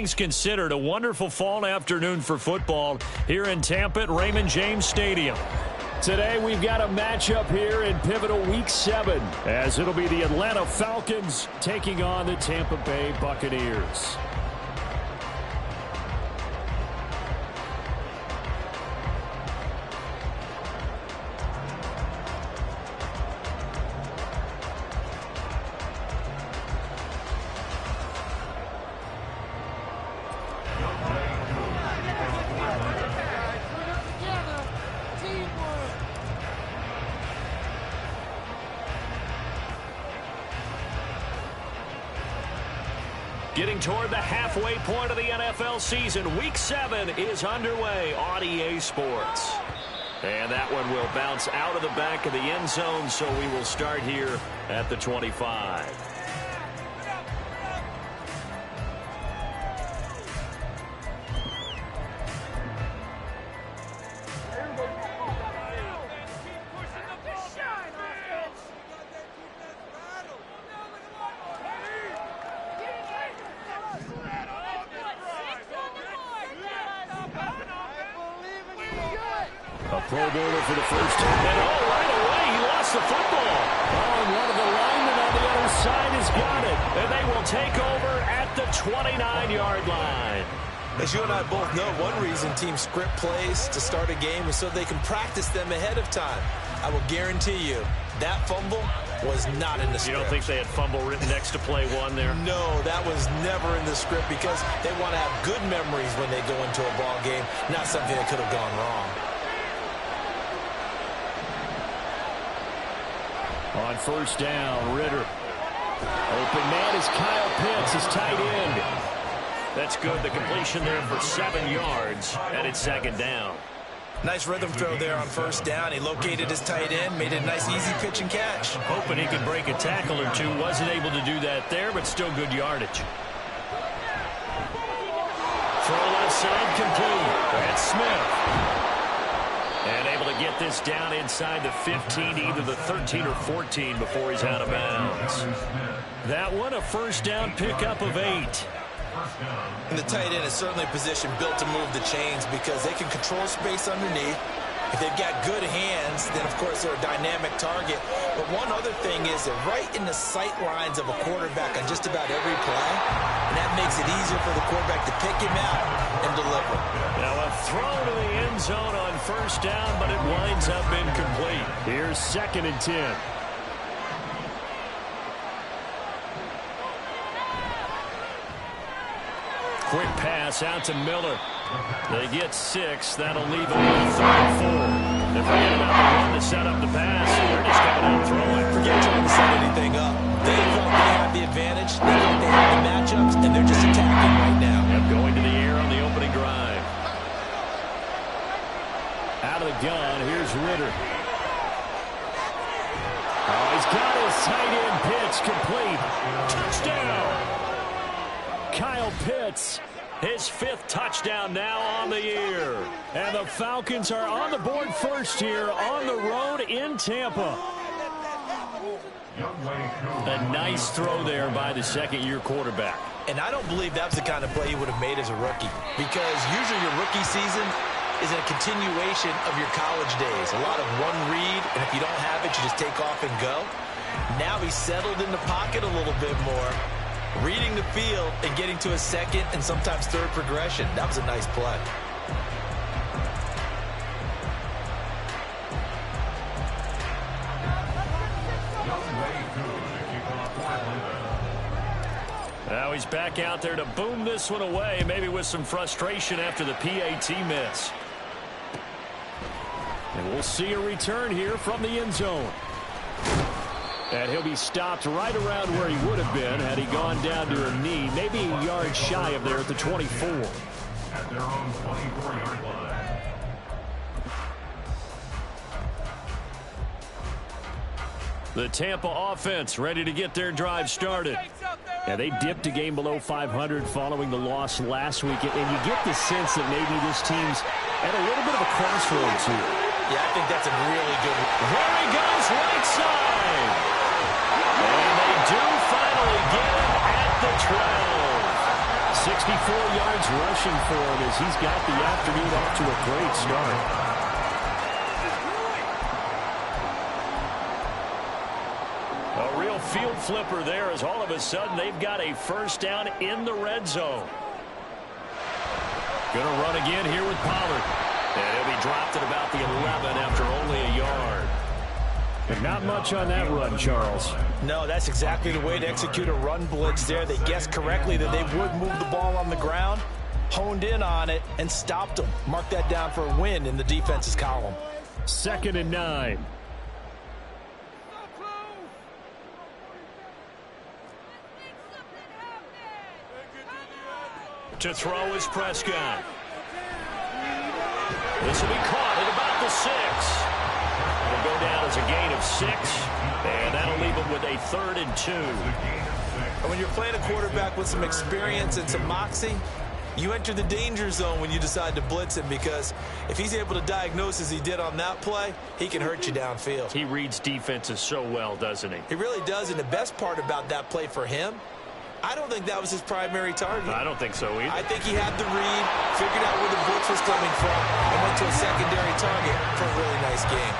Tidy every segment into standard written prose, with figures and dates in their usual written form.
things considered, a wonderful fall afternoon for football here in Tampa at Raymond James Stadium. Today we've got a matchup here in pivotal Week 7, as it'll be the Atlanta Falcons taking on the Tampa Bay Buccaneers. Getting toward the halfway point of the NFL season, Week 7 is underway on EA Sports. And that one will bounce out of the back of the end zone, so we will start here at the 25. Pro bowler for the first time. And right away, he lost the football. And one of the linemen on the other side has got it. And they will take over at the 29-yard line. As you and I both know, one reason teams script plays to start a game is so they can practice them ahead of time. I will guarantee you that fumble was not in the script. You don't think they had fumble written next to play one there? No, that was never in the script because they want to have good memories when they go into a ball game, not something that could have gone wrong. On first down, Ritter. Open man is Kyle Pitts, his tight end. That's good. The completion there for 7 yards, and it's second down. Nice rhythm throw there on first down. He located his tight end, made it a nice, easy pitch and catch. Hoping he could break a tackle or two. Wasn't able to do that there, but still good yardage. Throw left side complete. That's Smith. And able to get this down inside the 15, either the 13 or 14 before he's out of bounds. That one, a first down pickup of 8. And the tight end is certainly a position built to move the chains because they can control space underneath. If they've got good hands, then, of course, they're a dynamic target. But one other thing is they're right in the sight lines of a quarterback on just about every play. And that makes it easier for the quarterback to pick him out and deliver. Now a throw to the end zone on first down, but it winds up incomplete. Here's 2nd and 10. Quick pass out to Miller. They get 6. That'll leave them with 3 and 4. They're forgetting about the run to set up the pass. They're just coming out throwing. Forget trying to set anything up. They felt they have the advantage. They think they have the matchups, and they're just attacking right now. Yep, going to the air on the opening drive. Out of the gun, here's Ritter. Oh, he's got his tight end pitch complete. Touchdown! Kyle Pitts, his 5th touchdown now on the year. And the Falcons are on the board first here on the road in Tampa. A nice throw there by the second-year quarterback. And I don't believe that's the kind of play he would have made as a rookie because usually your rookie season is a continuation of your college days. A lot of one read, and if you don't have it, you just take off and go. Now he's settled in the pocket a little bit more, reading the field and getting to a second and sometimes third progression. That was a nice play. Now he's back out there to boom this one away, maybe with some frustration after the PAT miss. And we'll see a return here from the end zone. And he'll be stopped right around where he would have been had he gone down to a knee, maybe a yard shy of there at the 24. At their own 24-yard line. The Tampa offense ready to get their drive started. Yeah, they dipped a game below 500 following the loss last week. And you get the sense that maybe this team's at a little bit of a crossroads here. Yeah, I think that's a really good one. There he goes, right side. And they do finally get him at the 12. 6 yards rushing for him as he's got the afternoon off to a great start. A real field flipper there as all of a sudden they've got a first down in the red zone. Going to run again here with Pollard. And he'll be dropped at about the 11 after only a yard. But not much on that run, Charles. No, that's exactly the way to execute a run blitz there. They guessed correctly that they would move the ball on the ground, honed in on it, and stopped them. Mark that down for a win in the defense's column. 2nd and 9. To throw is Prescott. This will be caught at about the 6. It'll go down as a gain of 6, and that'll leave him with a 3rd and 2. And when you're playing a quarterback with some experience and some moxie, you enter the danger zone when you decide to blitz him, because if he's able to diagnose as he did on that play, he can hurt you downfield. He reads defenses so well, doesn't he? He really does, and the best part about that play for him, I don't think that was his primary target. I don't think so either. I think he had the read, figured out where the blitz was coming from, and went to a secondary target for a really nice game.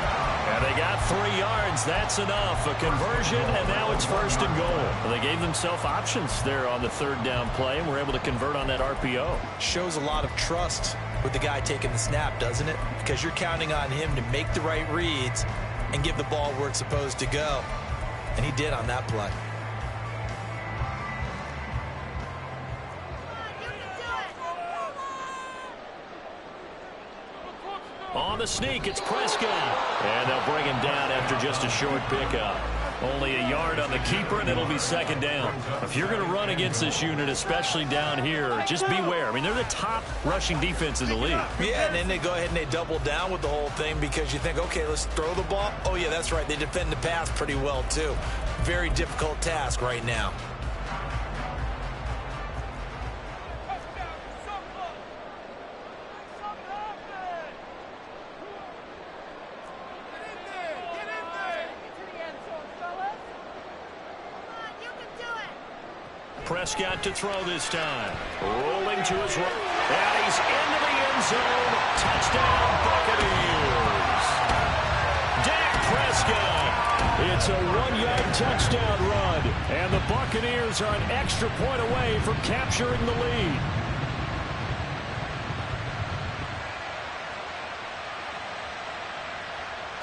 And they got 3 yards. That's enough. A conversion, and now it's 1st and goal. Well, they gave themselves options there on the 3rd down play, and were able to convert on that RPO. Shows a lot of trust with the guy taking the snap, doesn't it? Because you're counting on him to make the right reads and give the ball where it's supposed to go. And he did on that play. On the sneak, it's Prescott. And they'll bring him down after just a short pickup. Only a yard on the keeper, and it'll be 2nd down. If you're going to run against this unit, especially down here, just beware. I mean, they're the top rushing defense in the league. Yeah, and then they go ahead and they double down with the whole thing because you think, okay, let's throw the ball. Oh, yeah, that's right. They defend the pass pretty well, too. Very difficult task right now. Prescott to throw this time. Rolling to his right. And he's into the end zone. Touchdown, Buccaneers. Dak Prescott. It's a 1-yard touchdown run. And the Buccaneers are an extra point away from capturing the lead.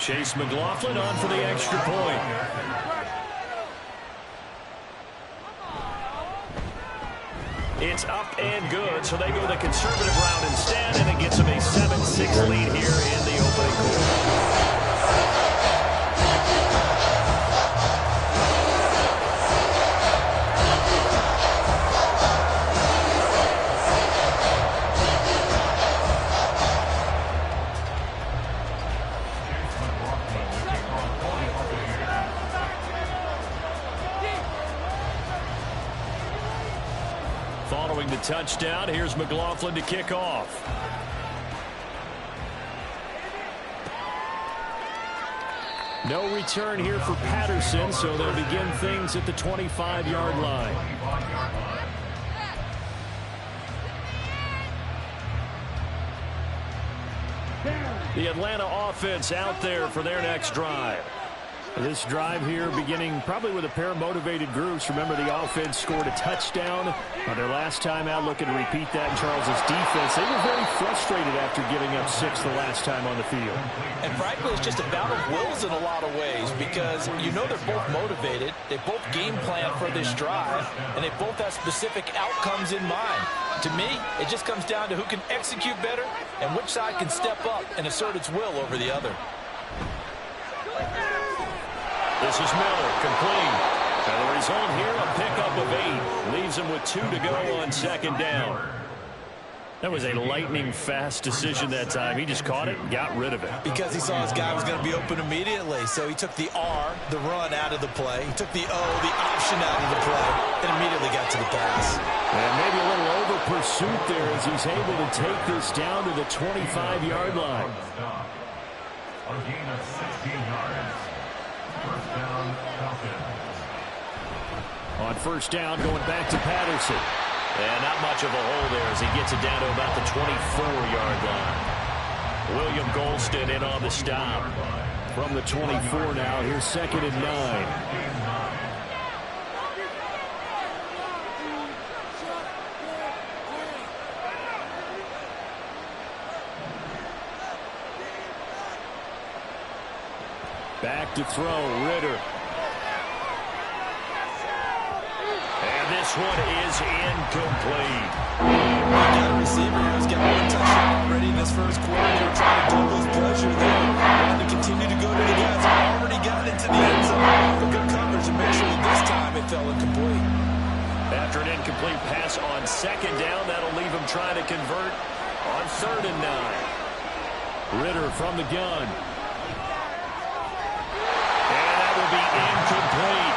Chase McLaughlin on for the extra point. It's up and good, so they go the conservative route instead, and it gets them a 7-6 lead here in the opening quarter. Following the touchdown, here's McLaughlin to kick off. No return here for Patterson, so they'll begin things at the 25-yard line. The Atlanta offense out there for their next drive. This drive here beginning probably with a pair of motivated groups. Remember, the offense scored a touchdown on their last time out, looking to repeat that in Charles's defense. They were very frustrated after giving up 6 the last time on the field. And frankly, it's just a battle of wills in a lot of ways because you know they're both motivated. They both game plan for this drive, and they both have specific outcomes in mind. To me, it just comes down to who can execute better and which side can step up and assert its will over the other. This is Miller, complete. And the result here, a pickup of 8. Leaves him with 2 to go on 2nd down. That was a lightning-fast decision that time. He just caught it and got rid of it. Because he saw his guy was going to be open immediately. So he took the R, the run, out of the play. He took the O, the option, out of the play, and immediately got to the pass. And maybe a little over-pursuit there as he's able to take this down to the 25-yard line. A gain of 16 yards. First down, Falcons. On 1st down, going back to Patterson. And not much of a hole there as he gets it down to about the 24-yard line. William Golston in on the stop. From the 24 now, here's 2nd and 9. Back to throw, Ritter. And this one is incomplete. Got a receiver here who's got one touchdown already in this first quarter. They were trying to double his pressure there. Wanted to continue to go to the guys. Already got into the end zone. But good coverage to make sure that this time it fell incomplete. After an incomplete pass on 2nd down, that'll leave him trying to convert on 3rd and 9. Ritter from the gun. And that will be incomplete.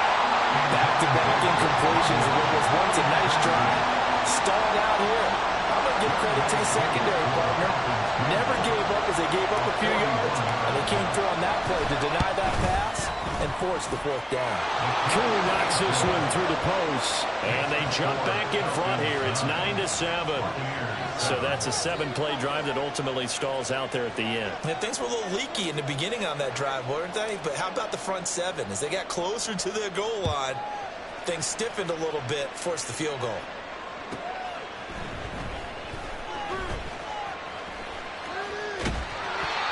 Back-to-back incompletions of what was once a nice drive. Stalled out here. I'm going to give credit to the secondary partner. Never gave up as they gave up a few yards, and they came through on that play to deny that pass and force the 4th down. Koo knocks this one through the post, and they jump back in front here. It's 9-7. So that's a 7-play drive that ultimately stalls out there at the end. And things were a little leaky in the beginning on that drive, weren't they? But how about the front 7? As they got closer to the goal line, things stiffened a little bit, forced the field goal.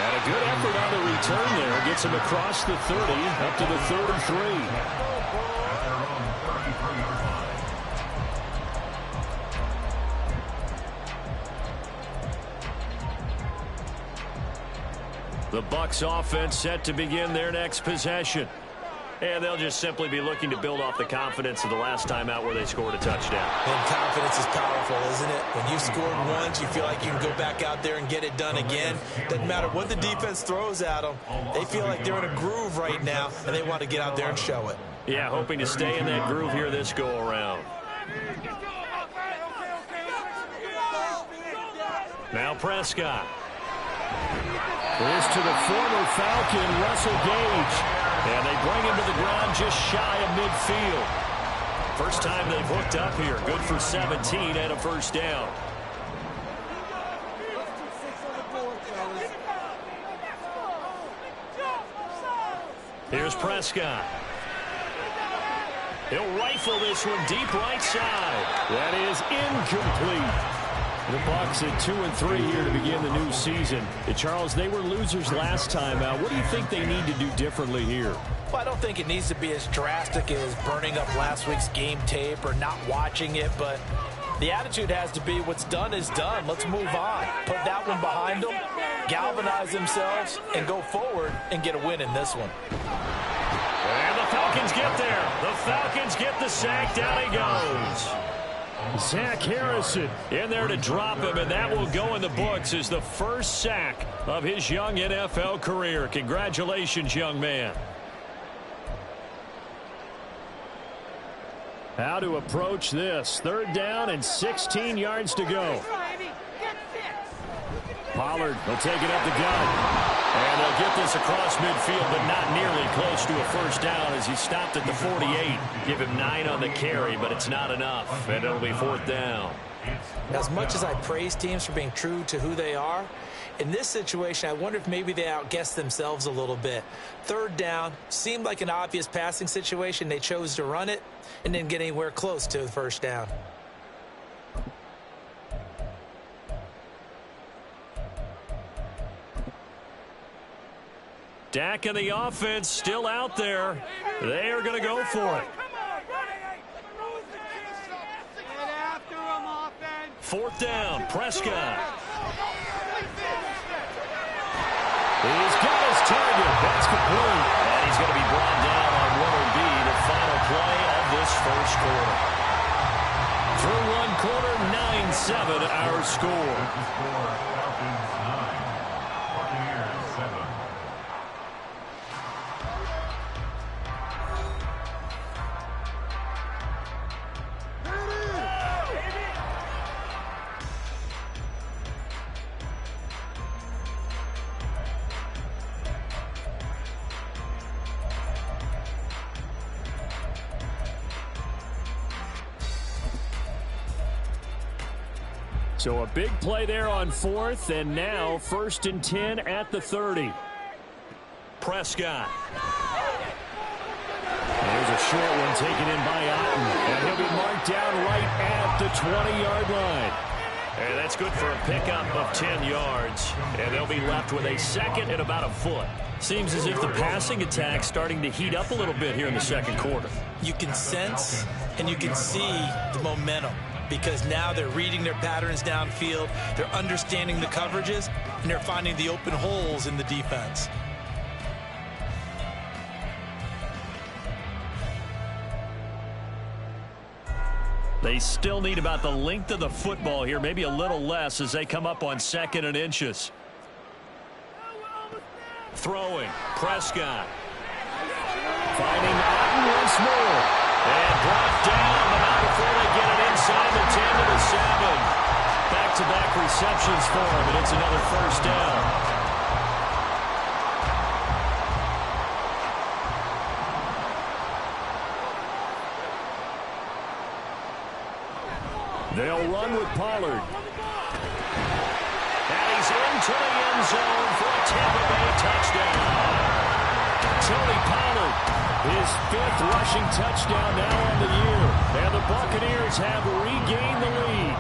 And a good effort on the return there. Gets him across the 30, up to the 33. The Bucs offense set to begin their next possession. And they'll just simply be looking to build off the confidence of the last time out where they scored a touchdown. And confidence is powerful, isn't it? When you've scored once, you feel like you can go back out there and get it done again. Doesn't matter what the defense throws at them. They feel like they're in a groove right now, and they want to get out there and show it. Yeah, hoping to stay in that groove here this go-around. Now Prescott. This to the former Falcon, Russell Gage. And they bring him to the ground just shy of midfield. First time they've hooked up here. Good for 17 and a first down. Here's Prescott. He'll rifle this one deep right side. That is incomplete. The Bucs at 2-3 here to begin the new season. Charles, they were losers last time out. What do you think they need to do differently here? Well, I don't think it needs to be as drastic as burning up last week's game tape or not watching it, but the attitude has to be what's done is done. Let's move on. Put that one behind them, galvanize themselves, and go forward and get a win in this one. And the Falcons get there. The Falcons get the sack. Down he goes. Zach Harrison in there to drop him, and that will go in the books as the first sack of his young NFL career. Congratulations, young man. How to approach this. 3rd down and 16 yards to go. Pollard will take it up the gut. And they'll get this across midfield, but not nearly close to a first down as he stopped at the 48. Give him 9 on the carry, but it's not enough, and it'll be 4th down. As much as I praise teams for being true to who they are, in this situation, I wonder if maybe they outguessed themselves a little bit. 3rd down seemed like an obvious passing situation. They chose to run it and didn't get anywhere close to the first down. Dak and the offense still out there. They are going to go for it. 4th down, Prescott. He's got his target. That's complete. And he's going to be brought down on what will be the final play of this first quarter. Through one quarter, 9-7 our score. So a big play there on 4th, and now 1st and 10 at the 30. Prescott. There's a short one taken in by Otten, and he'll be marked down right at the 20-yard line. And that's good for a pickup of 10 yards, and they'll be left with a 2nd and about a foot. Seems as if the passing attack's starting to heat up a little bit here in the 2nd quarter. You can sense and you can see the momentum because now they're reading their patterns downfield, they're understanding the coverages, and they're finding the open holes in the defense. They still need about the length of the football here, maybe a little less as they come up on 2nd and inches. Throwing, Prescott. Finding Otten once more. And brought down, but not before they get it inside the 10 to the 7. Back-to-back receptions for him, and it's another 1st down. They'll run with Pollard. And he's into the end zone for a Tampa Bay touchdown. Tony Pollard, his 5th rushing touchdown now on the year. And the Buccaneers have regained the lead.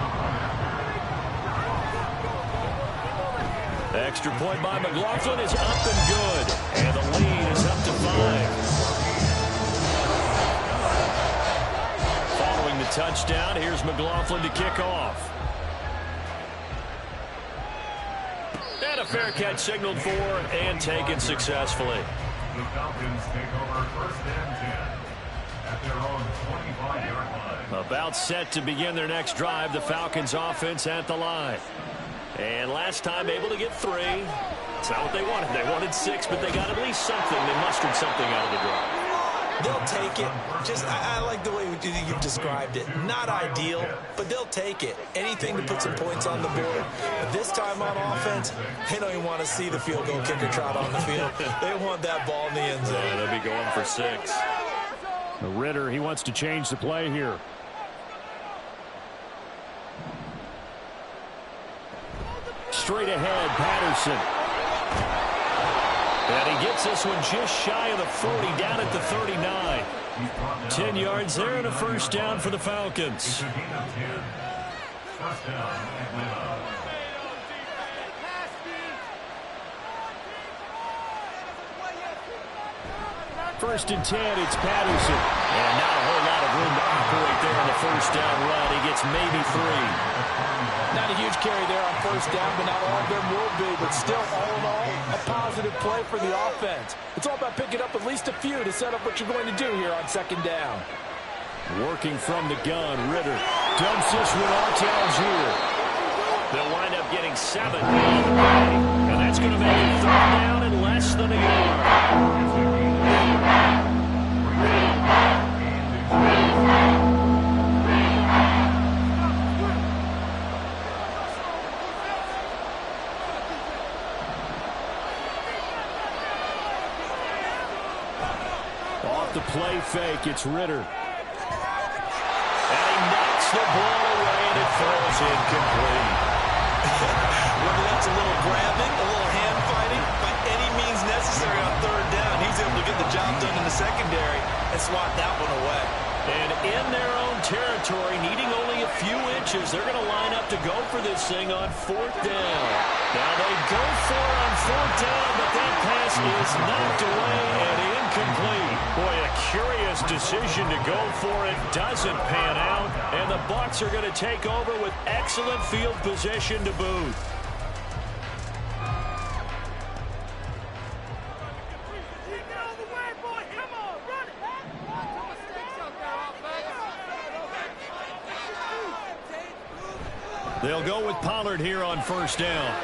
Extra point by McLaughlin is up and good. And the lead is up to 5. Following the touchdown, here's McLaughlin to kick off. And a fair catch signaled for and taken successfully. The Falcons take over 1st and 10 at their own 25-yard line. About set to begin their next drive, the Falcons offense at the line. And last time able to get 3. It's not what they wanted. They wanted 6, but they got at least something. They mustered something out of the drive. They'll take it. I like the way you've described it. Not ideal, but they'll take it. Anything to put some points on the board. But this time on offense, they don't even want to see the field goal kicker trot on the field. They want that ball in the end zone. Yeah, they'll be going for 6. Ritter, he wants to change the play here. Straight ahead, Patterson. And he gets this one just shy of the 40, down at the 39. 10 yards there and a 1st down for the Falcons. 1st down, Atlanta. 1st and 10, it's Patterson. And not a whole lot of room to operate there on the 1st down run. He gets maybe 3. Not a huge carry there on 1st down, but not all of them will be. But still, all in all, a positive play for the offense. It's all about picking up at least a few to set up what you're going to do here on 2nd down. Working from the gun, Ritter dumps this one off to Algier. They'll wind up getting 7. And that's going to make it 3rd down and less than a yard. The play fake, it's Ritter. And he knocks the ball away, and it falls incomplete. Whether that's a little grabbing, a little hand fighting, by any means necessary on 3rd down, he's able to get the job done in the secondary and swat that one away. And in their own territory, needing only a few inches, they're going to line up to go for this thing on 4th down. Now they go for it on 4th down, but that pass is knocked away and incomplete. Boy, a curious decision to go for it. Doesn't pan out, and the Bucs are going to take over with excellent field position to boot. They'll go with Pollard here on 1st down.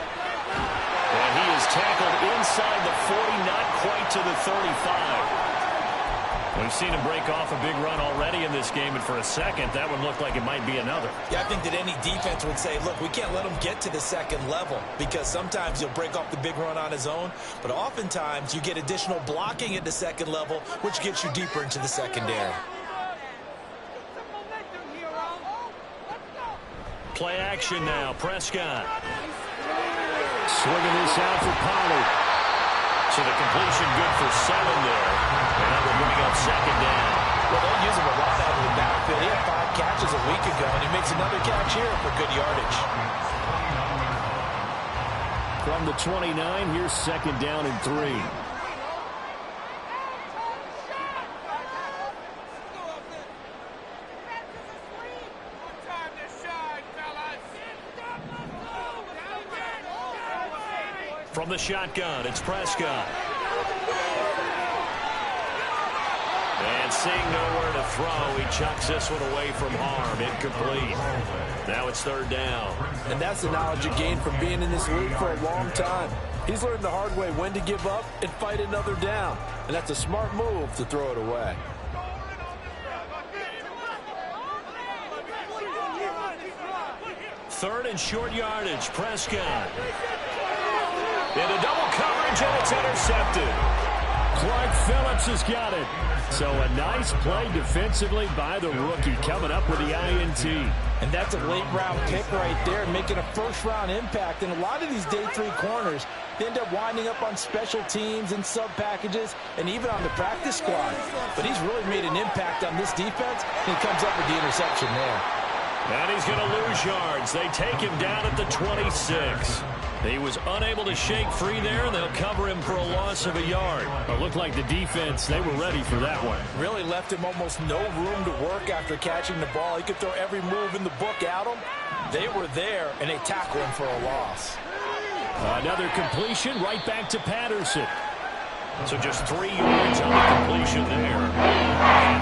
And he is tackled inside the 40, not quite to the 35. We've seen him break off a big run already in this game, and for a second, that one looked like it might be another. Yeah, I think that any defense would say, look, we can't let him get to the 2nd level because sometimes he'll break off the big run on his own, but oftentimes you get additional blocking at the 2nd level, which gets you deeper into the secondary. Play action now. Prescott. Swinging this out for Pollard. So the completion good for 7 there. And that will bring up second down. Well, they'll use him a lot out of the backfield. He had 5 catches a week ago, and he makes another catch here for good yardage. From the 29, here's second down and 3. From the shotgun, it's Prescott. And seeing nowhere to throw, he chucks this one away from harm. Incomplete. Now it's third down. And that's the knowledge you gain from being in this league for a long time. He's learned the hard way when to give up and fight another down. And that's a smart move to throw it away. Third and short yardage, Prescott. Into double coverage, and it's intercepted. Clark Phillips has got it. So a nice play defensively by the rookie, coming up with the INT. And that's a late-round pick right there, making a first-round impact. And a lot of these day 3 corners, they end up winding up on special teams and sub-packages and even on the practice squad. But he's really made an impact on this defense, and he comes up with the interception there. And he's going to lose yards. They take him down at the 26. He was unable to shake free there. They'll cover him for a loss of a yard. It looked like the defense, they were ready for that one. Really left him almost no room to work after catching the ball. He could throw every move in the book at him. They were there, and they tackled him for a loss. Another completion right back to Patterson. So just 3 yards on the completion there.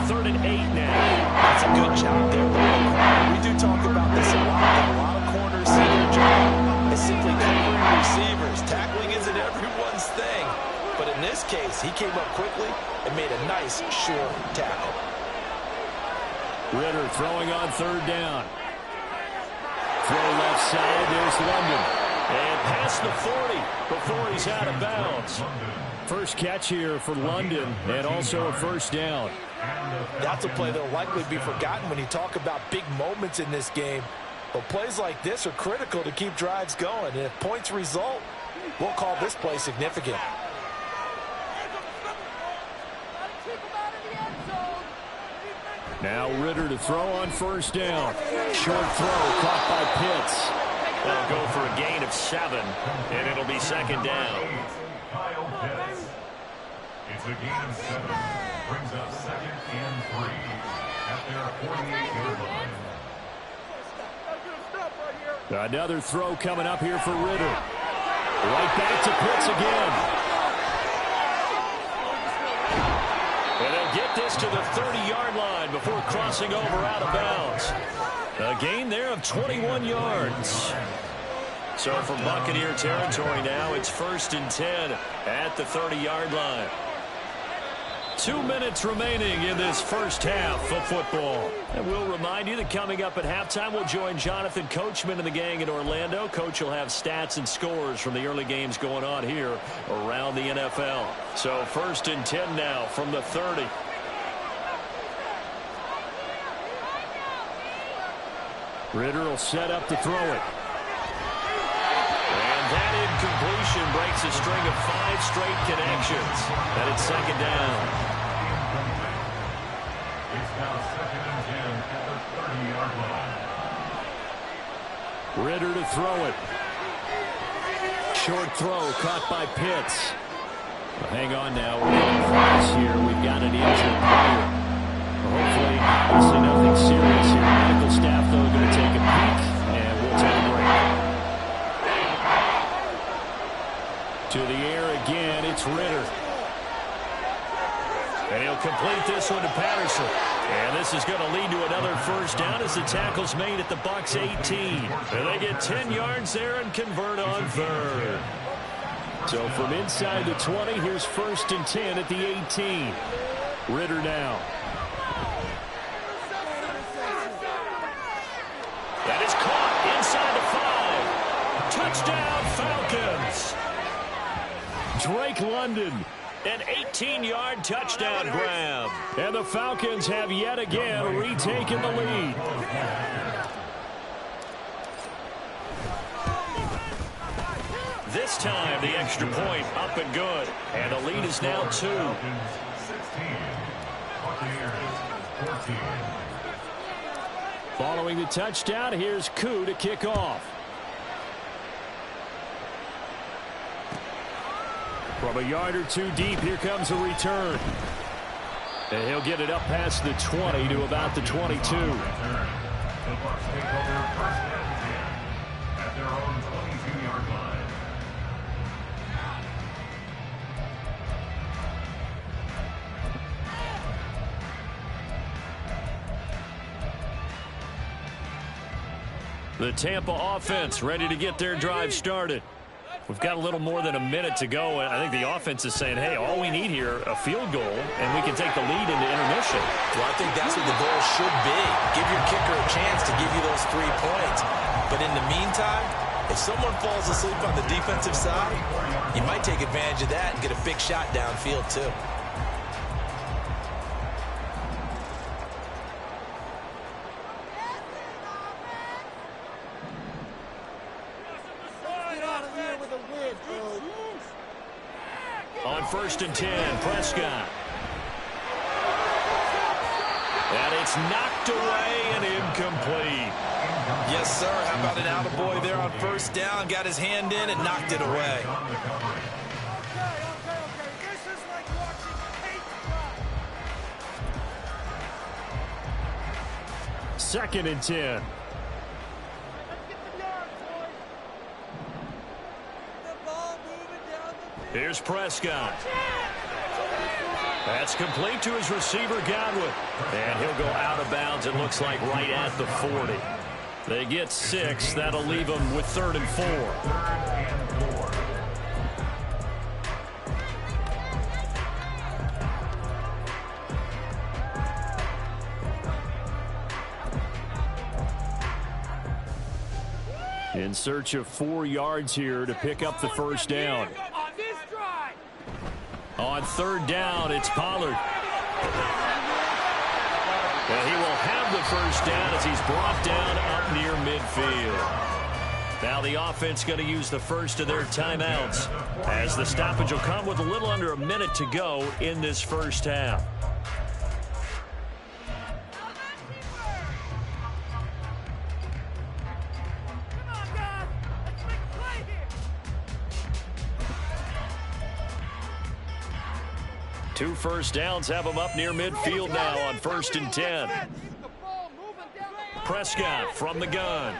Third and 8 now. That's a good job there. We do talk about this a lot. A lot of corners see their job as simply covering receivers. Tackling isn't everyone's thing. But in this case, he came up quickly and made a nice, short tackle. Ritter throwing on third down. Throw left side. There's London. And past the 40 before he's out of bounds. First catch here for London, and also a first down. That's a play that will likely be forgotten when you talk about big moments in this game. But plays like this are critical to keep drives going. And if points result, we'll call this play significant. Now Ritter to throw on first down. Short throw caught by Pitts. They'll go for a gain of 7, and it'll be second down. It's a gain of 7. Brings up second and 3 at their 48-yard line. Another throw coming up here for Ritter. Right back to Pitts again. And they'll get this to the 30-yard line before crossing over out of bounds. A gain there of 21 yards. So from Buccaneer territory now, it's 1st and 10 at the 30-yard line. 2 minutes remaining in this first half of football. And we'll remind you that coming up at halftime, we'll join Jonathan Coachman and the gang in Orlando. Coach will have stats and scores from the early games going on here around the NFL. So 1st and 10 now from the 30. Ritter will set up to throw it. And that incompletion breaks a string of 5 straight connections. And it's second down. It's now second and 10 at the 30-yard line. Ritter to throw it. Short throw caught by Pitts. Well, hang on now. We're in the cross here. We've got an injured player. Hopefully, obviously nothing serious here. Medical staff, though, going to take a peek, and we'll take a break. To the air again, it's Ritter. And he'll complete this one to Patterson. And this is going to lead to another first down as the tackle's made at the Bucs 18. And they get 10 yards there and convert on third. So from inside the 20, here's 1st and 10 at the 18. Ritter now. That is caught inside the 5. Touchdown, Falcons. Drake London, an 18-yard touchdown grab. And the Falcons have yet again retaken the lead. This time, the extra point up and good. And the lead is now 2. 16, Buccaneers 14. Following the touchdown, here's Koo to kick off. From a yard or two deep, here comes a return. And he'll get it up past the 20 to about the 22. The Bucs take over first and 10 at their own 22-yard line. The Tampa offense ready to get their drive started. We've got a little more than a minute to go. I think the offense is saying, hey, all we need here, a field goal, and we can take the lead into intermission. Well, I think that's what the goal should be. Give your kicker a chance to give you those 3 points. But in the meantime, if someone falls asleep on the defensive side, you might take advantage of that and get a big shot downfield, too. On 1st and 10, Prescott. And it's knocked away and incomplete. Yes, sir. How about an attaboy there on 1st down? Got his hand in and knocked it away. This is like watching paint dry. 2nd and 10. Here's Prescott. That's complete to his receiver, Godwin. And he'll go out of bounds, it looks like, right at the 40. They get 6. That'll leave them with 3rd and 4. In search of 4 yards here to pick up the 1st down. On 3rd down, it's Pollard. And he will have the 1st down as he's brought down up near midfield. Now the offense going to use the first of their timeouts as the stoppage will come with a little under a minute to go in this first half. Two first downs have them up near midfield now on 1st and 10. Prescott from the gun.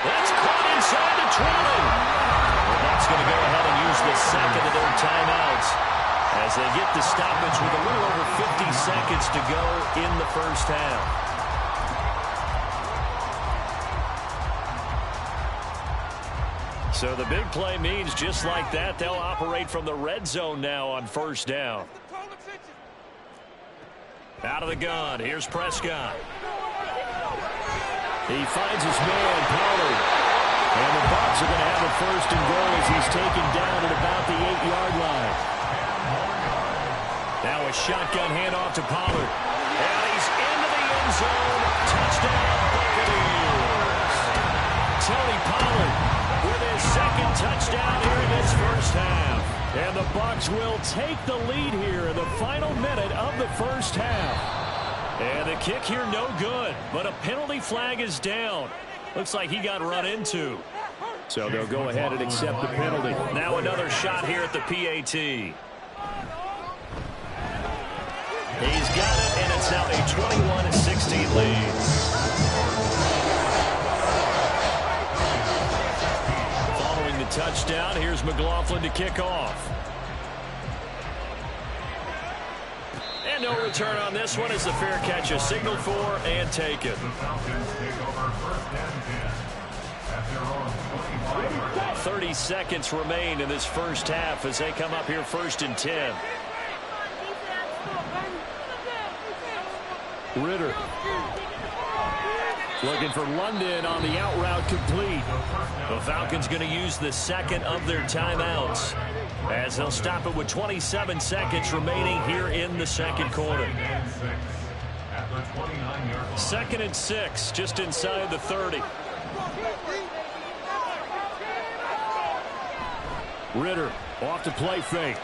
That's caught inside the 20. The Bucs going to go ahead and use the second of their timeouts as they get the stoppage with a little over 50 seconds to go in the first half. So the big play means just like that, they'll operate from the red zone now on 1st down. Out of the gun, here's Prescott. He finds his man, Pollard. And the Bucs are going to have a 1st and goal as he's taken down at about the 8-yard line. Now a shotgun handoff to Pollard. And he's into the end zone. Touchdown, Buccaneers. Tony Pollard with his 2nd touchdown here in this first half. And the Bucs will take the lead here in the final minute of the first half. And the kick here no good, but a penalty flag is down. Looks like he got run into. So they'll go ahead and accept the penalty. Now another shot here at the PAT. He's got it, and it's now a 21-16 lead. Touchdown. Here's McLaughlin to kick off. And no return on this one as the fair catch is signaled for and taken. The Falcons take over 1st and 10 at their own 25-yard line. 30 seconds remain in this first half as they come up here 1st and 10. Ritter. Looking for London on the out route complete. The Falcons going to use the 2nd of their timeouts as they'll stop it with 27 seconds remaining here in the 2nd quarter. 29-yard line. 2nd and 6, just inside the 30. Ritter off to play fake.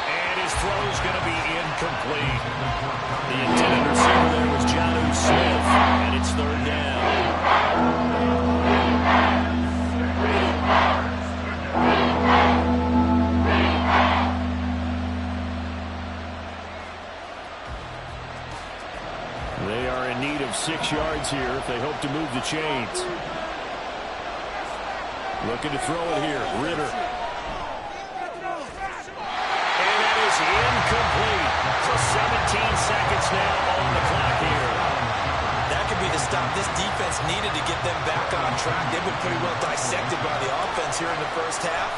And his throw is going to be incomplete. The intended receiver there was Jonnu Smith, and it's third down. They are in need of 6 yards here if they hope to move the chains. Looking to throw it here. Ritter. And that is incomplete. So 17 seconds now on the clock here. That could be the stop this defense needed to get them back on track. They've been pretty well dissected by the offense here in the first half.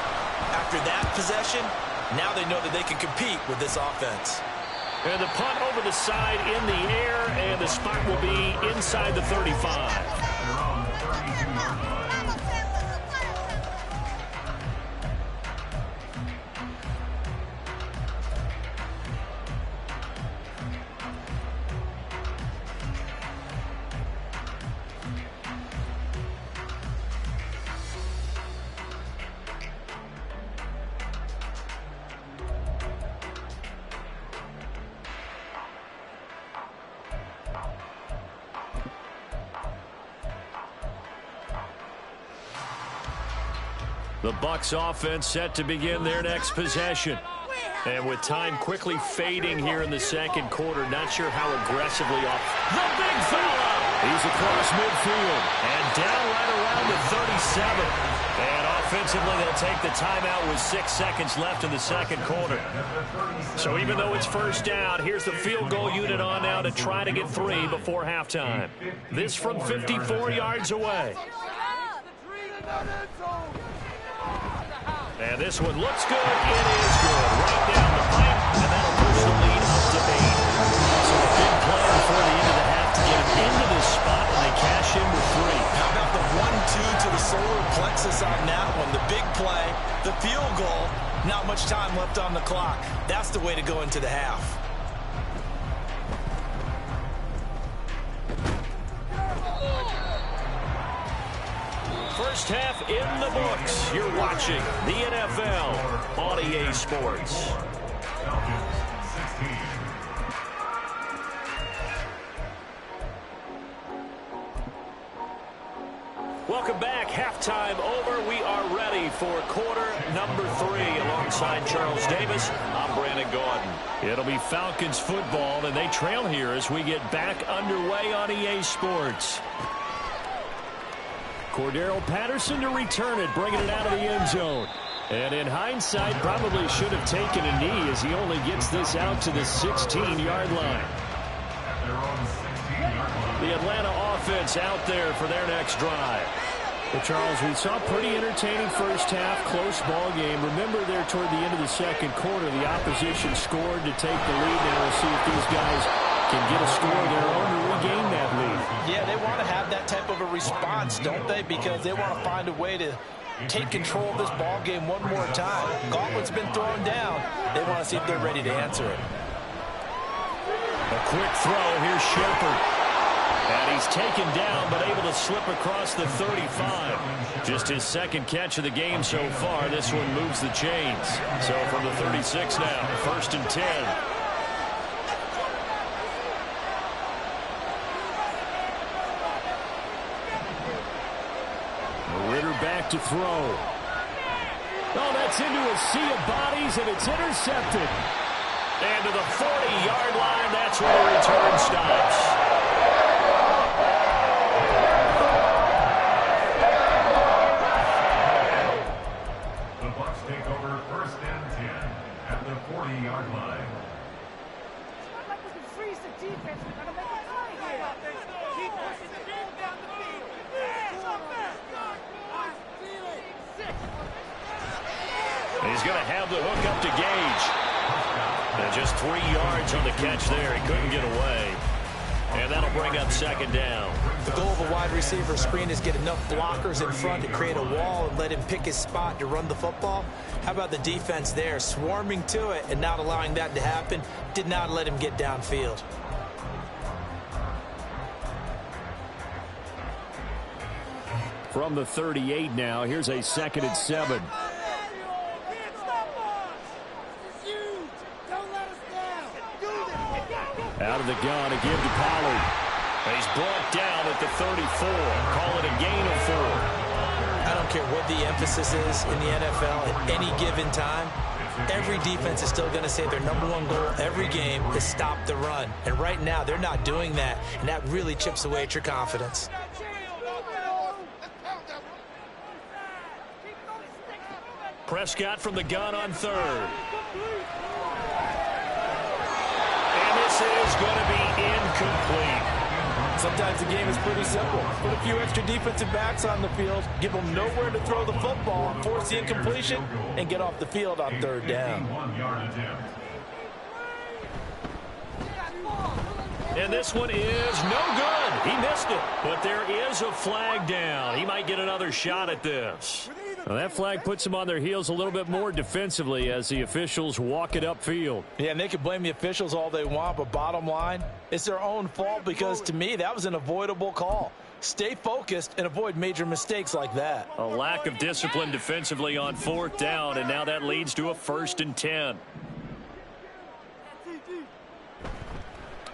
After that possession, now they know that they can compete with this offense. And the punt over the side in the air, and the spot will be inside the 35. The Bucs offense set to begin their next possession. And with time quickly fading here in the second quarter, not sure how aggressively off. The big fella! He's across midfield and down right around the 37. And offensively, they'll take the timeout with 6 seconds left in the second quarter. So even though it's first down, here's the field goal unit on now to try to get 3 before halftime. This from 54 yards away. And this one looks good. It is good. Right down the pipe, and that'll push the lead up to 8. So a big play before the end of the half to get it into this spot, and they cash in with 3. How about the 1-2 to the solar plexus on that one? The big play, the field goal, not much time left on the clock. That's the way to go into the half. First half in the books. You're watching the NFL on EA Sports. Welcome back. Halftime over. We are ready for quarter number 3. Alongside Charles Davis, I'm Brandon Gordon. It'll be Falcons football, and they trail here as we get back underway on EA Sports. Cordero Patterson to return it, bringing it out of the end zone. And in hindsight, probably should have taken a knee as he only gets this out to the 16-yard line. The Atlanta offense out there for their next drive. Well, Charles, we saw a pretty entertaining first half, close ball game. Remember there toward the end of the second quarter, the opposition scored to take the lead. Now we'll see if these guys can get a score of their own to regain that lead. Yeah, they want to have that type of a response, don't they? Because they want to find a way to take control of this ball game one more time. Gauntlet's been thrown down. They want to see if they're ready to answer it. A quick throw. Here's Shepard. And he's taken down, but able to slip across the 35. Just his second catch of the game so far. This one moves the chains. So from the 36 now, 1st and 10. Ritter back to throw. Oh, that's into a sea of bodies, and it's intercepted. And to the 40-yard line, that's where the return stops. The Bucs take over 1st and 10 at the 40-yard line. Not like we can freeze the defense. We're going to make a play here. Keep pushing the ball down the field. He's going to have the hook up to Gage. And just 3 yards on the catch there. He couldn't get away. And that'll bring up 2nd down. The goal of a wide receiver screen is get enough blockers in front to create a wall and let him pick his spot to run the football. How about the defense there, swarming to it and not allowing that to happen? Did not let him get downfield. from the 38 now. Here's a 2nd and 7. Out of the gun, a give to Pollard. He's brought down at the 34. Call it a gain of 4. I don't care what the emphasis is in the NFL at any given time. Every defense is still going to say their #1 goal every game is stop the run. And right now, they're not doing that, and that really chips away at your confidence. Prescott from the gun on 3rd. And this is going to be incomplete. Sometimes the game is pretty simple. Put a few extra defensive backs on the field, give them nowhere to throw the football, force the incompletion, and get off the field on 3rd down. And this one is no good. He missed it. But there is a flag down. He might get another shot at this. Well, that flag puts them on their heels a little bit more defensively as the officials walk it upfield. Yeah, and they can blame the officials all they want, but bottom line, it's their own fault because, to me, that was an avoidable call. Stay focused and avoid major mistakes like that. A lack of discipline defensively on 4th down, and now that leads to a 1st and 10.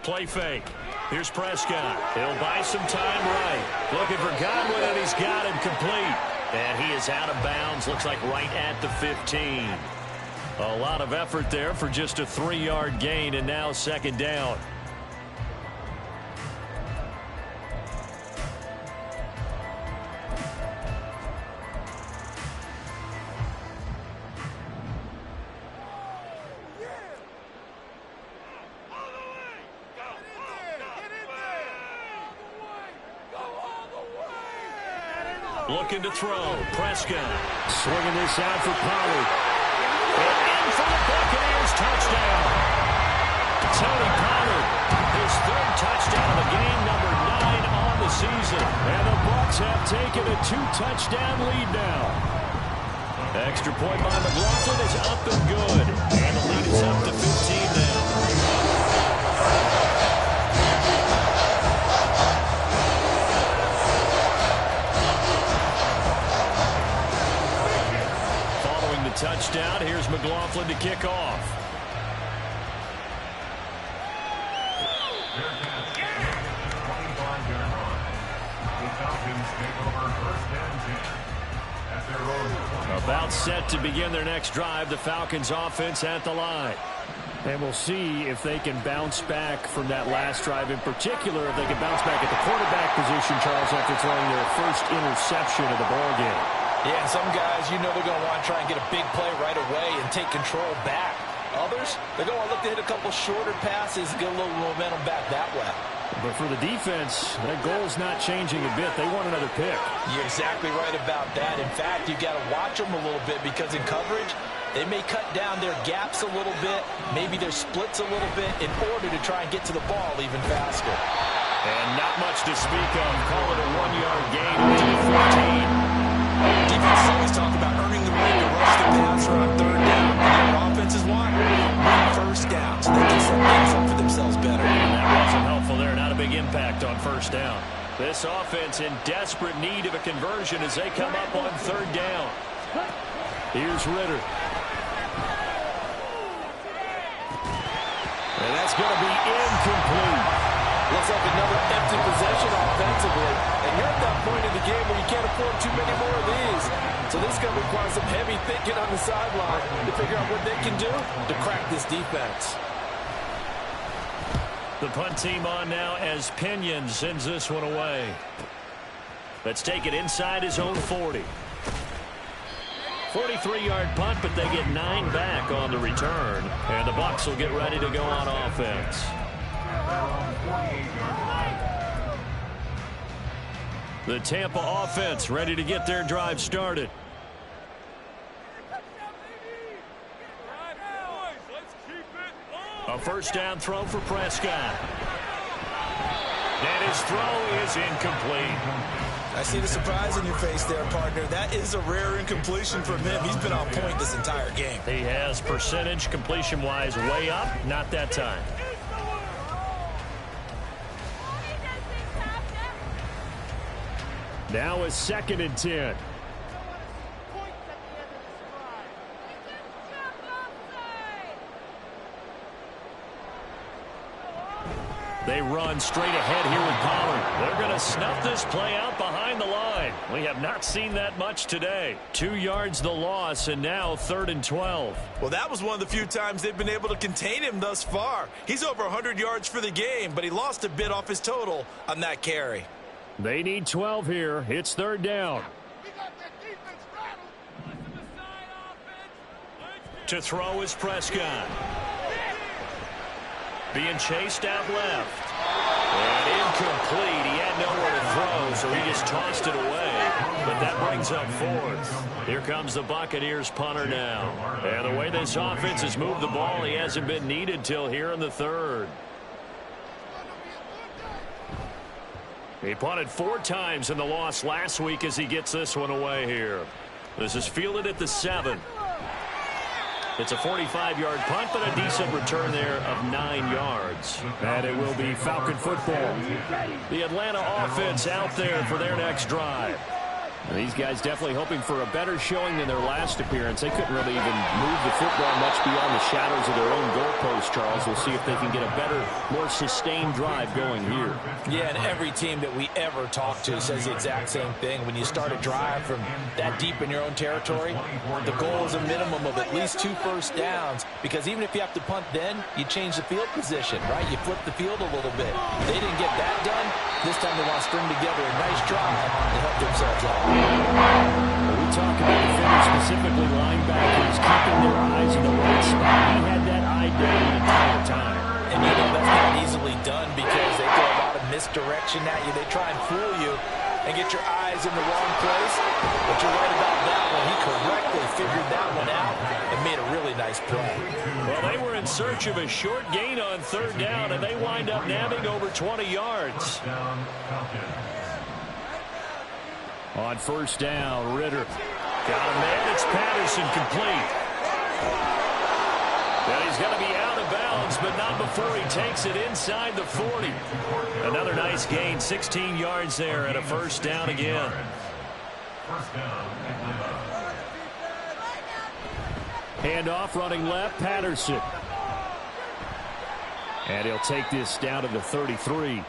Play fake. Here's Prescott. He'll buy some time right. Looking for Godwin, and he's got him complete. And he is out of bounds, looks like right at the 15. A lot of effort there for just a 3-yard gain, and now 2nd down. Looking to throw. Prescott swinging this out for Pollard. And in for the Buccaneers touchdown. Tony Pollard, his 3rd touchdown of the game, number 9 on the season. And the Bucs have taken a 2-touchdown lead now. Extra point by McLaughlin is up and good. And the lead is up to 15 now. Touchdown. Here's McLaughlin to kick off. About set to begin their next drive. The Falcons offense at the line. And we'll see if they can bounce back from that last drive. In particular, if they can bounce back at the quarterback position, Charles, after throwing their first interception of the ball game. Yeah, some guys, you know they're going to want to try and get a big play right away and take control back. Others, they're going to look to hit a couple shorter passes, get a little momentum back that way. But for the defense, their goal's not changing a bit. They want another pick. You're exactly right about that. In fact, you've got to watch them a little bit because in coverage, they may cut down their gaps a little bit, maybe their splits a little bit in order to try and get to the ball even faster. And not much to speak of. Call it a 1-yard gain to the 14. Defenses always talk about earning the right to rush the passer on 3rd down. And their offenses want 1st down so they can set things up for themselves better. And that wasn't helpful there. Not a big impact on 1st down. This offense in desperate need of a conversion as they come up on 3rd down. Here's Ritter. And that's going to be incomplete. Looks like another empty possession offensively. And you're at that point in the game where you can't afford too many more of these. So this is going to require some heavy thinking on the sideline to figure out what they can do to crack this defense. The punt team on now as Pinion sends this one away. Let's take it inside his own 40. 43-yard punt, but they get 9 back on the return. And the Bucs will get ready to go on offense. The Tampa offense ready to get their drive started. A 1st down throw for Prescott. And his throw is incomplete. I see the surprise in your face there, partner. That is a rare incompletion from him. He's been on point this entire game. He has percentage completion-wise way up. Not that time. Now a 2nd and 10. They run straight ahead here with Pollard. They're going to snuff this play out behind the line. We have not seen that much today. 2 yards the loss, and now 3rd and 12. Well, that was one of the few times they've been able to contain him thus far. He's over 100 yards for the game, but he lost a bit off his total on that carry. They need 12 here. It's 3rd down. To throw is Prescott. Being chased out left. And incomplete. He had nowhere to throw, so he just tossed it away. But that brings up 4th. Here comes the Buccaneers punter now. And the way this offense has moved the ball, he hasn't been needed till here in the 3rd. He punted 4 times in the loss last week as he gets this one away here. This is fielded at the 7. It's a 45-yard punt, but a decent return there of 9 yards. And it will be Falcon football. The Atlanta offense out there for their next drive. And these guys definitely hoping for a better showing than their last appearance. They couldn't really even move the football much beyond the shadows of their own goalpost, Charles. We'll see if they can get a better, more sustained drive going here. Yeah, and every team that we ever talk to says the exact same thing. When you start a drive from that deep in your own territory, the goal is a minimum of at least 2 first downs, because even if you have to punt then, you change the field position, right? You flip the field a little bit. They didn't get that done. This time they want to string together a nice drive to help themselves out. We talk about defenders, specifically linebackers, keeping their eyes in the right spot. He had that eye down the entire time. And you know that's not easily done because they throw a lot of misdirection at you. They try and fool you and get your eyes in the wrong place. But you're right about that one. He correctly figured that one out and made a really nice play. Well, they were in search of a short gain on 3rd down, and they wind up nabbing over 20 yards. On 1st down, Ritter. Got a man. It's Patterson complete. And he's going to be out of bounds, but not before he takes it inside the 40. Another nice gain, 16 yards there, and a 1st down again. Handoff running left, Patterson. And he'll take this down to the 33.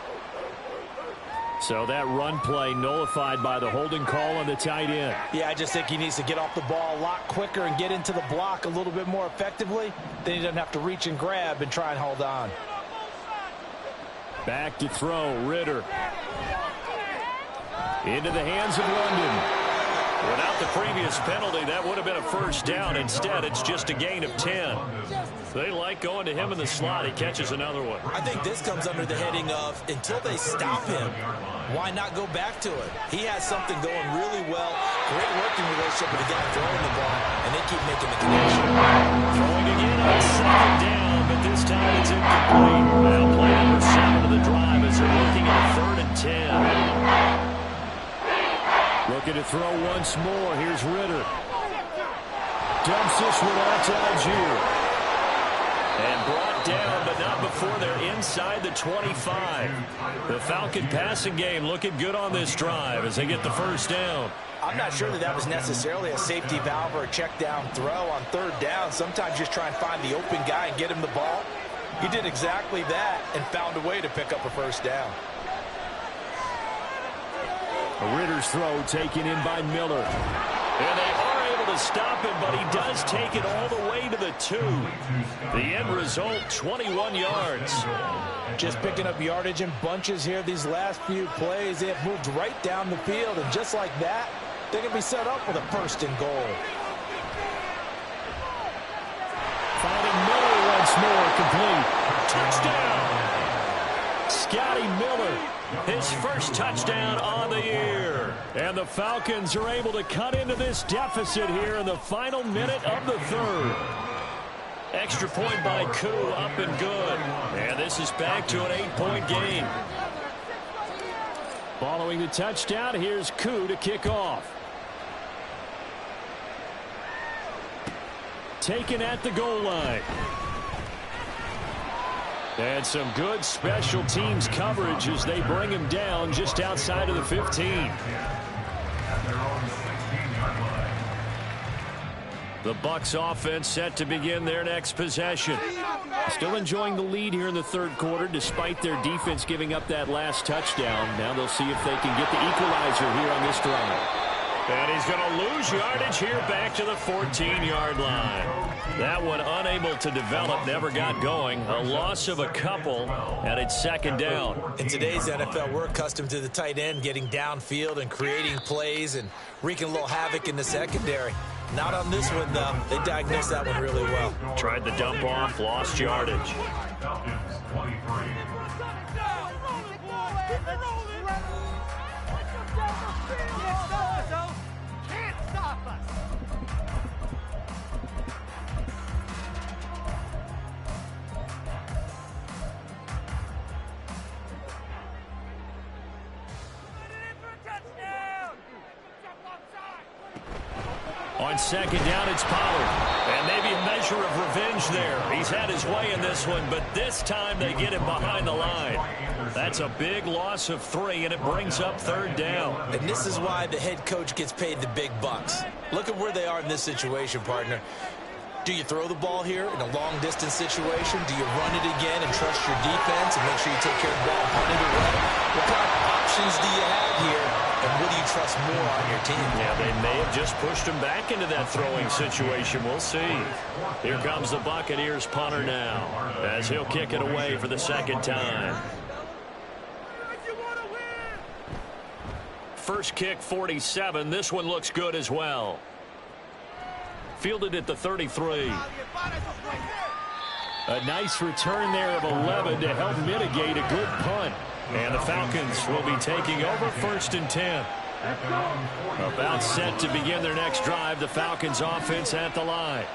So that run play nullified by the holding call on the tight end. Yeah, I just think he needs to get off the ball a lot quicker and get into the block a little bit more effectively. Then he doesn't have to reach and grab and try and hold on. Back to throw, Ritter. Into the hands of London. Without the previous penalty, that would have been a 1st down. Instead, it's just a gain of 10. They like going to him in the slot. He catches another one. I think this comes under the heading of until they stop him, why not go back to it? He has something going really well. Great working relationship with the guy throwing the ball, and they keep making the connection. Throwing again on 2nd down, but this time it's incomplete. Now play number 7 of the drive as they're looking at 3rd and 10. Looking to throw once more. Here's Ritter. Dumps this one out to Algier. And brought down, but not before they're inside the 25. The Falcon passing game looking good on this drive as they get the 1st down. I'm not sure that was necessarily a safety valve or a check down throw on 3rd down. Sometimes just try and find the open guy and get him the ball. He did exactly that and found a way to pick up a 1st down. Ritter's throw taken in by Miller. And they are able to stop him, but he does take it all the way to the 2. The end result, 21 yards. Just picking up yardage in bunches here these last few plays. They have moved right down the field, and just like that, they're going to be set up with a 1st and goal. Finding Miller once more, complete. Touchdown! Scotty Miller, his 1st touchdown on the year. And the Falcons are able to cut into this deficit here in the final minute of the 3rd. Extra point by Koo, up and good. And this is back to an 8-point game. Following the touchdown, here's Koo to kick off. Taken at the goal line. And some good special teams coverage as they bring him down just outside of the 15. their own 16-yard line. The Bucs offense set to begin their next possession. Still enjoying the lead here in the third quarter despite their defense giving up that last touchdown. Now they'll see if they can get the equalizer here on this drive. And he's going to lose yardage here back to the 14-yard line. That one unable to develop, never got going. A loss of a couple, and it's second down. In today's NFL, we're accustomed to the tight end getting downfield and creating plays and wreaking a little havoc in the secondary. Not on this one, though. They diagnosed that one really well. Tried the dump off, lost yardage. Falcons 23. Can't stop us. On second down, it's Pollard. And maybe a measure of revenge there. He's had his way in this one, but this time they get him behind the line. That's a big loss of 3, and it brings up third down. And this is why the head coach gets paid the big bucks. Look at where they are in this situation, partner. Do you throw the ball here in a long-distance situation? Do you run it again and trust your defense and make sure you take care of the ball and punt it away? What kind of options do you have here, and what do you trust more on your team? Yeah, they may have just pushed him back into that throwing situation. We'll see. Here comes the Buccaneers punter now as he'll kick it away for the second time. First kick, 47. This one looks good as well. Fielded at the 33. A nice return there of 11 to help mitigate a good punt. And the Falcons will be taking over first and 10. About set to begin their next drive, the Falcons offense at the line.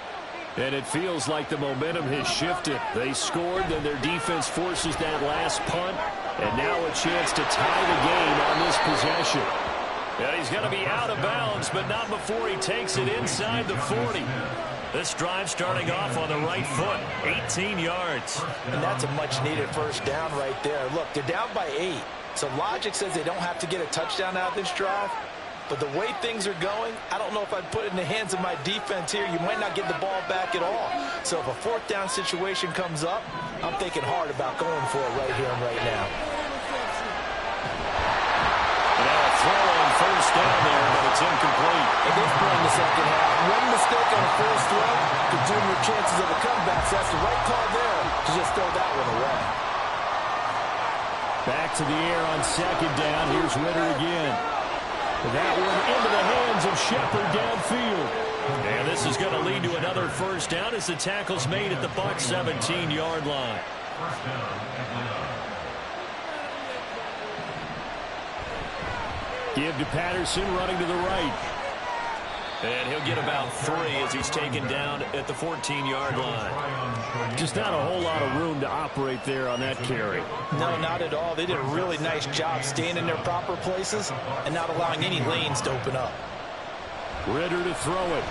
And it feels like the momentum has shifted. They scored, then their defense forces that last punt. And now a chance to tie the game on this possession. Yeah, he's going to be out of bounds, but not before he takes it inside the 40. This drive starting off on the right foot, 18 yards. And that's a much-needed first down right there. Look, they're down by 8. So logic says they don't have to get a touchdown out of this drive. But the way things are going, I don't know if I'd put it in the hands of my defense here. You might not get the ball back at all. So if a fourth down situation comes up, I'm thinking hard about going for it right here and right now. Throw on first down there, but it's incomplete. At this point in the second half, one mistake on a first throw could turn your chances of a comeback. So that's the right call there to just throw that one away. Back to the air on second down. Here's Ritter again. That one into the hands of Shepard downfield. And this is going to lead to another first down as the tackle's made at the Bucs 17-yard line. First down Atlanta. Give to Patterson, running to the right. And he'll get about 3 as he's taken down at the 14-yard line. Just not a whole lot of room to operate there on that carry. No, not at all. They did a really nice job staying in their proper places and not allowing any lanes to open up. Ritter to throw it.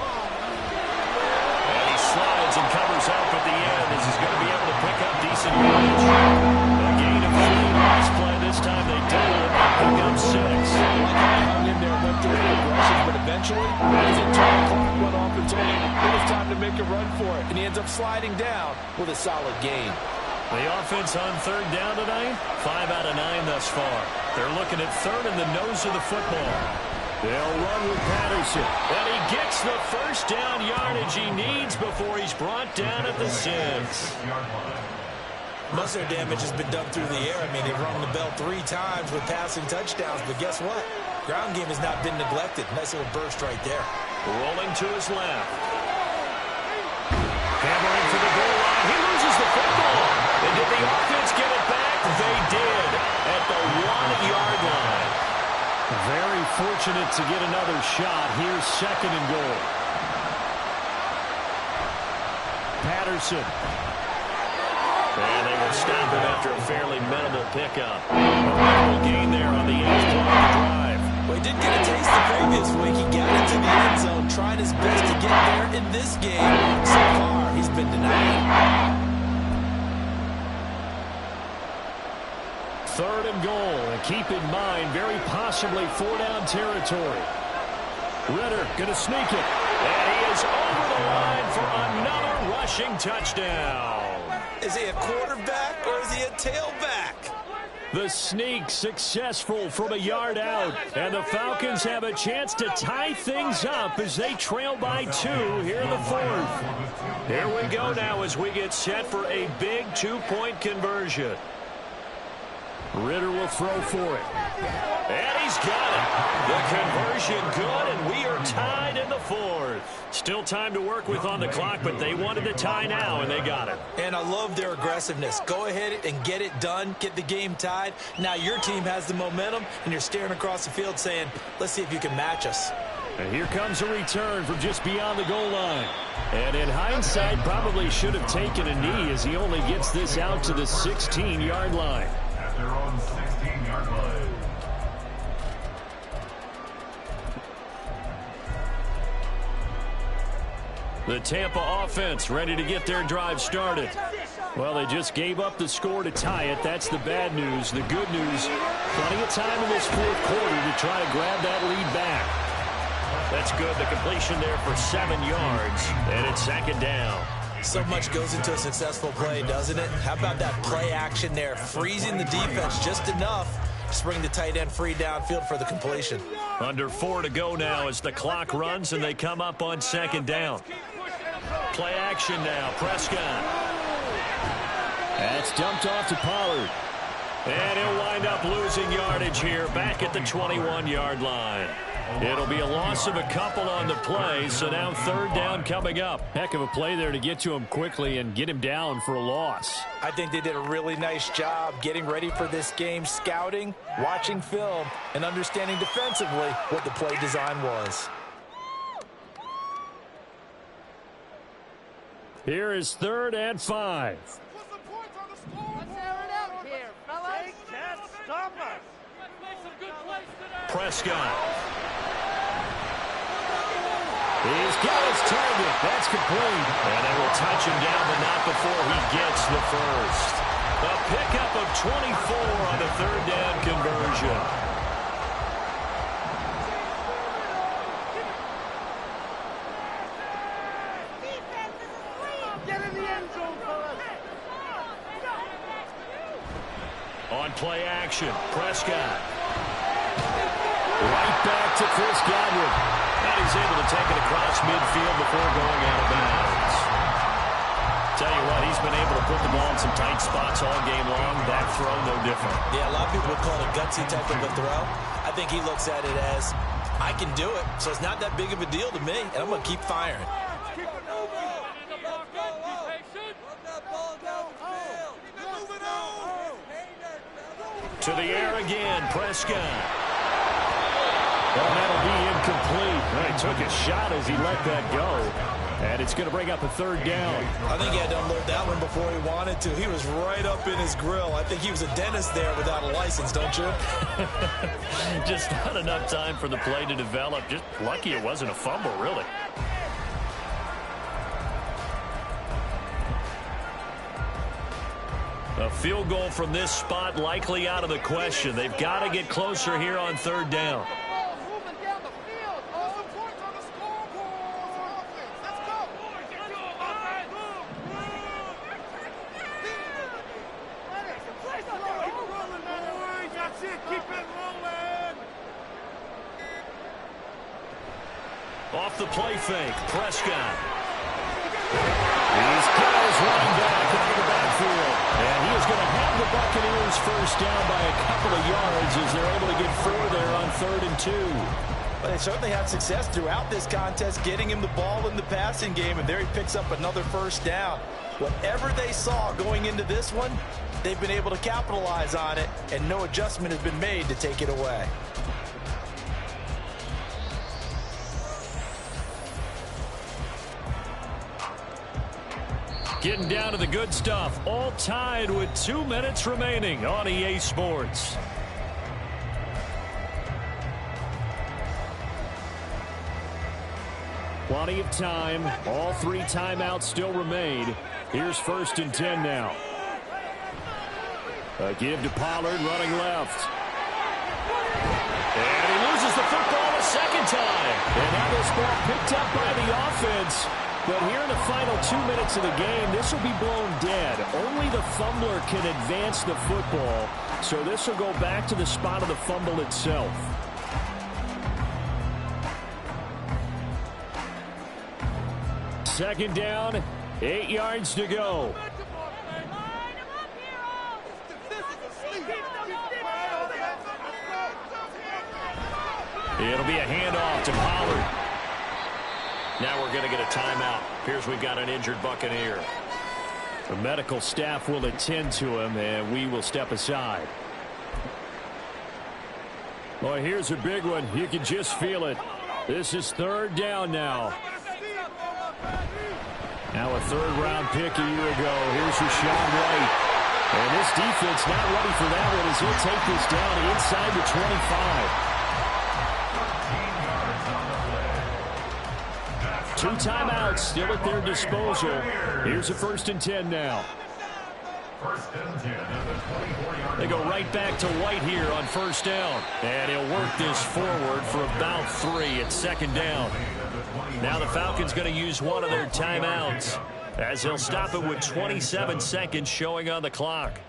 And he slides and covers up at the end as he's going to be able to pick up decent yardage. A gain of 3 last play. This time they double it and pick up 6. Hung in there, went through the progressions, but eventually his internal clock went off and told him it was time to make a run for it. And he ends up sliding down with a solid gain. The offense on third down tonight, 5 out of 9 thus far. They're looking at third in the nose of the football. They'll run with Patterson. And he gets the first down yardage he needs before he's brought down at the 6. Most of their damage has been done through the air. I mean, they've rung the bell 3 times with passing touchdowns, but guess what? Ground game has not been neglected. Nice little burst right there. Rolling to his left. Hammering for the goal line. He loses the football. And did the offense get it back? They did at the 1-yard line. Very fortunate to get another shot. Here's second and goal. Patterson. And they will stop him after a fairly minimal pickup. A minimal gain there on the edge play of the drive. Well, he did get a taste the previous week. He got into the end zone, trying his best to get there in this game. So far, he's been denied. Third and goal. And keep in mind, very possibly 4-down territory. Ritter going to sneak it. And he is over the line for another rushing touchdown. Is he a quarterback or is he a tailback? The sneak successful from a yard out. And the Falcons have a chance to tie things up as they trail by 2 here in the 4th. Here we go now as we get set for a big 2-point conversion. Ritter will throw for it. And he's got it. The conversion good, and we are tied in the 4th. Still time to work with on the clock, but they wanted the tie now, and they got it. And I love their aggressiveness. Go ahead and get it done. Get the game tied. Now your team has the momentum, and you're staring across the field saying, let's see if you can match us. And here comes a return from just beyond the goal line. And in hindsight, probably should have taken a knee as he only gets this out to the 16-yard line. At their own 16-yard line. The Tampa offense ready to get their drive started. Well, they just gave up the score to tie it. That's the bad news. The good news, plenty of time in this 4th quarter to try to grab that lead back. That's good. The completion there for 7 yards, and it's 2nd down. So much goes into a successful play, doesn't it? How about that play action there? Freezing the defense just enough to bring the tight end free downfield for the completion. Under 4 to go now as the clock runs and they come up on 2nd down. Play action now. Prescott. That's dumped off to Pollard. And he'll wind up losing yardage here back at the 21-yard line. It'll be a loss of a couple on the play, so now 3rd down coming up. Heck of a play there to get to him quickly and get him down for a loss. I think they did a really nice job getting ready for this game, scouting, watching film, and understanding defensively what the play design was. Here is 3rd and 5. Let's air it out here, fellas. Take that stomach. Let's make some good plays today. Prescott. He's got his target. That's complete. And they will touch him down, but not before he gets the first. A pickup of 24 on the 3rd down conversion. Get in the end zone, fellas. On play action, Prescott. Right back to Chris Godwin. And he's able to take it across midfield before going out of bounds. Tell you what, he's been able to put the ball in some tight spots all game long. That throw, no different. Yeah, a lot of people would call it a gutsy type of a throw. I think he looks at it as, I can do it, so it's not that big of a deal to me, and I'm going to keep firing. To the air again, Prescott. Well, that'll be incomplete. Well, he took a shot as he let that go. And it's going to bring up a 3rd down. I think he had to unload that one before he wanted to. He was right up in his grill. I think he was a dentist there without a license, don't you? Just not enough time for the play to develop. Just lucky it wasn't a fumble, really. A field goal from this spot likely out of the question. They've got to get closer here on 3rd down. Moving down the field. All the points on the scoreboard. Let's go. That's it. Keep it rolling. Off the play fake, Prescott. He's got his running back out of the backfield. And he is going to have the Buccaneers first down by a couple of yards as they're able to get 4 there on 3rd and 2. But they certainly had success throughout this contest, getting him the ball in the passing game, and there he picks up another 1st down. Whatever they saw going into this one, they've been able to capitalize on it, and no adjustment has been made to take it away. Getting down to the good stuff. All tied with 2 minutes remaining on EA Sports. Plenty of time. All 3 timeouts still remain. Here's 1st and 10 now. A give to Pollard running left. And he loses the football a 2nd time. And this ball picked up by the offense. But here in the final 2 minutes of the game, this will be blown dead. Only the fumbler can advance the football. So this will go back to the spot of the fumble itself. Second down, 8 yards to go. It'll be a handoff to Pollard. Now we're going to get a timeout. Appears we've got an injured Buccaneer. The medical staff will attend to him, and we will step aside. Well, here's a big one. You can just feel it. This is third down now. Now a third-round pick a year ago. Here's Rashawn White. And this defense not ready for that one as he'll take this down inside the 25. 2 timeouts still at their disposal. Here's a 1st and 10 now. They go right back to White here on 1st down. And he'll work this forward for about 3 at 2nd down. Now the Falcons going to use one of their timeouts as he'll stop it with 27 seconds showing on the clock.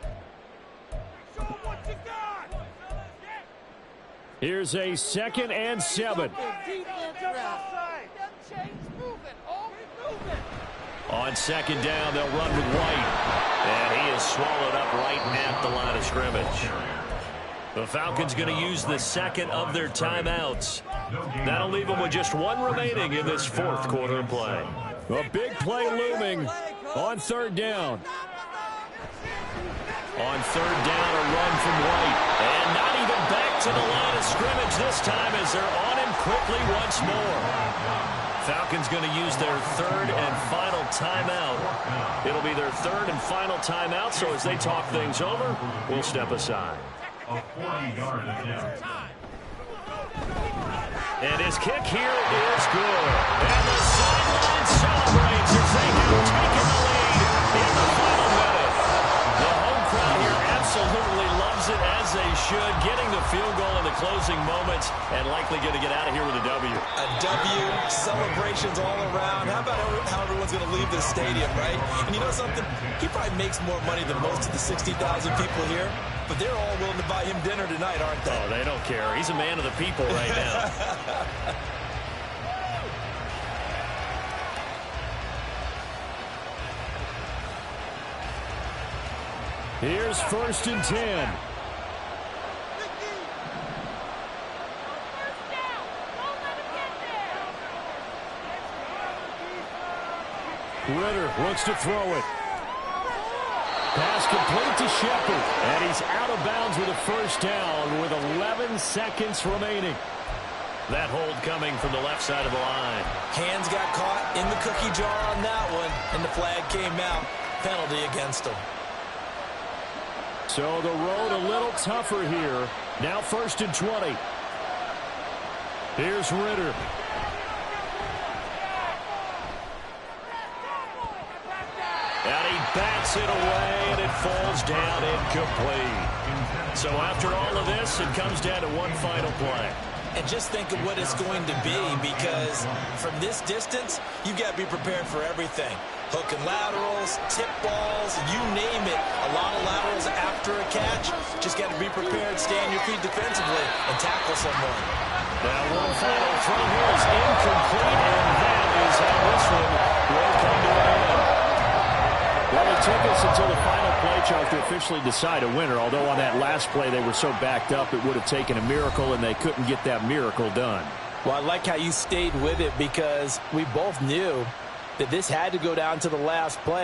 Here's a 2nd and 7. On 2nd down, they'll run with White. And he is swallowed up right at the line of scrimmage. The Falcons going to use the 2nd of their timeouts. That'll leave them with just 1 remaining in this 4th quarter play. A big play looming on 3rd down. On 3rd down, a run from White. And not even back to the line of scrimmage this time as they're on him quickly once more. Falcons going to use their 3rd and final timeout. It'll be their 3rd and final timeout, so as they talk things over, we'll step aside. And his kick here is good. And the sideline celebrates as they have taken the lead in the final minute. The home crowd here absolutely loves it, as they should, getting the field goal in the closing moments and likely going to get out of here with a W. A W, celebrations all around. How about how everyone's going to leave this stadium, right? And you know something? He probably makes more money than most of the 60,000 people here, but they're all willing to buy him dinner tonight, aren't they? Oh, they don't care. He's a man of the people right now. Here's 1st and 10. Ritter looks to throw it. Pass complete to Shepard. And he's out of bounds with a 1st down with 11 seconds remaining. That hold coming from the left side of the line. Hands got caught in the cookie jar on that one, and the flag came out. Penalty against him. So the road a little tougher here. Now 1st and 20. Here's Ritter. And he bats it away, and it falls down incomplete. So after all of this, it comes down to one final play. And just think of what it's going to be, because from this distance, you've got to be prepared for everything. Hook and laterals, tip balls, you name it. A lot of laterals after a catch. Just got to be prepared, stay on your feet defensively, and tackle someone. Now one final throw here is incomplete, and that is how this one will come to an end. Well, it took us until the final play, Charles, to officially decide a winner, although on that last play they were so backed up it would have taken a miracle, and they couldn't get that miracle done. Well, I like how you stayed with it, because we both knew that this had to go down to the last play.